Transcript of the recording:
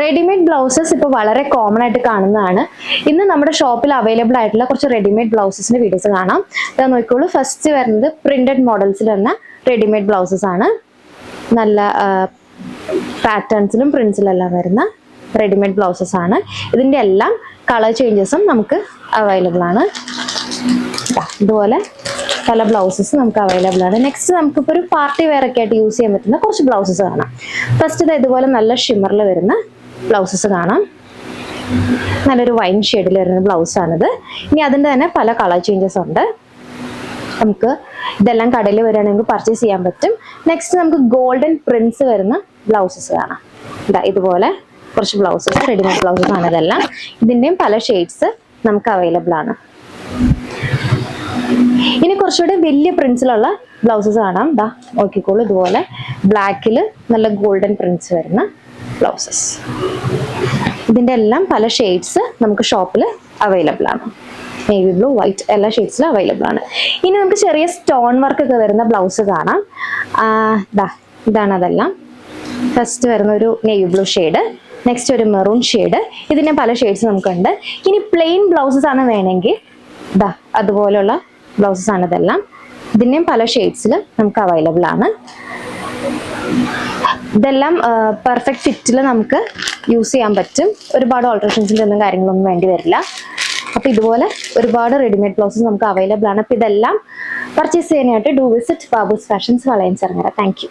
Readymade blouses ഇപ്പോൾ വളരെ common ആയിട്ട് കാണുന്നതാണ്. ഇന്ന് നമ്മുടെ ഷോപ്പിൽ അവൈലബിൾ ആയിട്ടുള്ള കുറച്ച് റെഡിമെയ്ഡ് ബ്ലൗസസിന്റെ വീഡിയോസ് കാണാം. ഇതാ നോക്കിക്കോളൂ. ഫസ്റ്റ് വരുന്നത് പ്രിന്റഡ് മോഡൽസിൽ വരുന്ന റെഡിമെയ്ഡ് ബ്ലൗസസ് ആണ്. നല്ല പാറ്റേൺസിലും പ്രിന്റ്സിലും എല്ലാം വരുന്ന റെഡിമെയ്ഡ് ബ്ലൗസസ് ആണ്. ഇതിന്റെ എല്ലാം കളർ ചേഞ്ചസും നമുക്ക് അവൈലബിൾ ആണ്. ഇതുപോലെ പല ബ്ലൗസസ് നമുക്ക് അവൈലബിൾ ആണ്. നെക്സ്റ്റ് നമുക്കിപ്പോൾ ഒരു പാർട്ടി വെയർ ഒക്കെ ആയിട്ട് യൂസ് ചെയ്യാൻ പറ്റുന്ന കുറച്ച് ബ്ലൗസസ് കാണാം. ഫസ്റ്റ് ഇത് ഇതുപോലെ നല്ല ഷിമ്മറിൽ വരുന്ന ബ്ലൗസസ് കാണാം. നല്ലൊരു വൈൻ ഷെയ്ഡിൽ വരുന്ന ബ്ലൗസ് ആണിത്. ഇനി അതിൻ്റെ തന്നെ പല കളർ ചേഞ്ചസ് ഉണ്ട്. നമുക്ക് ഇതെല്ലാം കടയിൽ വരികയാണെങ്കിൽ പർച്ചേസ് ചെയ്യാൻ പറ്റും. നെക്സ്റ്റ് നമുക്ക് ഗോൾഡൻ പ്രിന്റ്സ് വരുന്ന ബ്ലൗസസ് കാണാം. ഇതുപോലെ കുറച്ച് ബ്ലൗസസ്, റെഡിമെയ്ഡ് ബ്ലൗസസ് ആണ് ഇതെല്ലാം. ഇതിൻ്റെയും പല ഷെയ്ഡ്സ് നമുക്ക് അവൈലബിൾ ആണ്. ഇനി കുറച്ചുകൂടി വലിയ പ്രിന്റ്സിലുള്ള ബ്ലൗസസ് കാണാം. നോക്കിക്കോളൂ. ഇതുപോലെ ബ്ലാക്കിൽ നല്ല ഗോൾഡൻ പ്രിന്റ്സ് വരുന്ന ബ്ലൗസസ്. ഇതിൻ്റെ എല്ലാം പല ഷെയ്ഡ്സ് നമുക്ക് ഷോപ്പിൽ അവൈലബിൾ ആണ്. നേവി ബ്ലൂ, വൈറ്റ് എല്ലാ ഷെയ്ഡ്സിലും അവൈലബിൾ ആണ്. ഇനി നമുക്ക് ചെറിയ സ്റ്റോൺ വർക്ക് ഒക്കെ വരുന്ന ബ്ലൗസ് കാണാം. ഇതാണ് അതെല്ലാം. ഫസ്റ്റ് വരുന്ന ഒരു നേവി ബ്ലൂ ഷെയ്ഡ്, നെക്സ്റ്റ് ഒരു മെറൂൺ ഷെയ്ഡ്. ഇതിൻ്റെ പല ഷെയ്ഡ്സ് നമുക്കുണ്ട്. ഇനി പ്ലെയിൻ ബ്ലൗസസ് ആണ് വേണമെങ്കിൽ അതുപോലെയുള്ള ബ്ലൗസസ് ആണ് ഇതെല്ലാം. ഇതിൻ്റെയും പല ഷെയ്ഡ്സിൽ നമുക്ക് അവൈലബിൾ ആണ്. ഇതെല്ലാം പെർഫെക്റ്റ് ഫിറ്റിൽ നമുക്ക് യൂസ് ചെയ്യാൻ പറ്റും. ഒരുപാട് ഓൾട്ടറേഷൻസിൻ്റെ ഒന്നും കാര്യങ്ങളൊന്നും വേണ്ടി വരില്ല. അപ്പോൾ ഇതുപോലെ ഒരുപാട് റെഡിമെയ്ഡ് ബ്ലൗസസ് നമുക്ക് അവൈലബിൾ ആണ്. അപ്പോൾ ഇതെല്ലാം പർച്ചേസ് ചെയ്യാനായിട്ട് ഡു വിസിറ്റ് ബാബൂസ് ഫാഷൻസ് വളയൻസ് ഇറങ്ങുക. Thank you.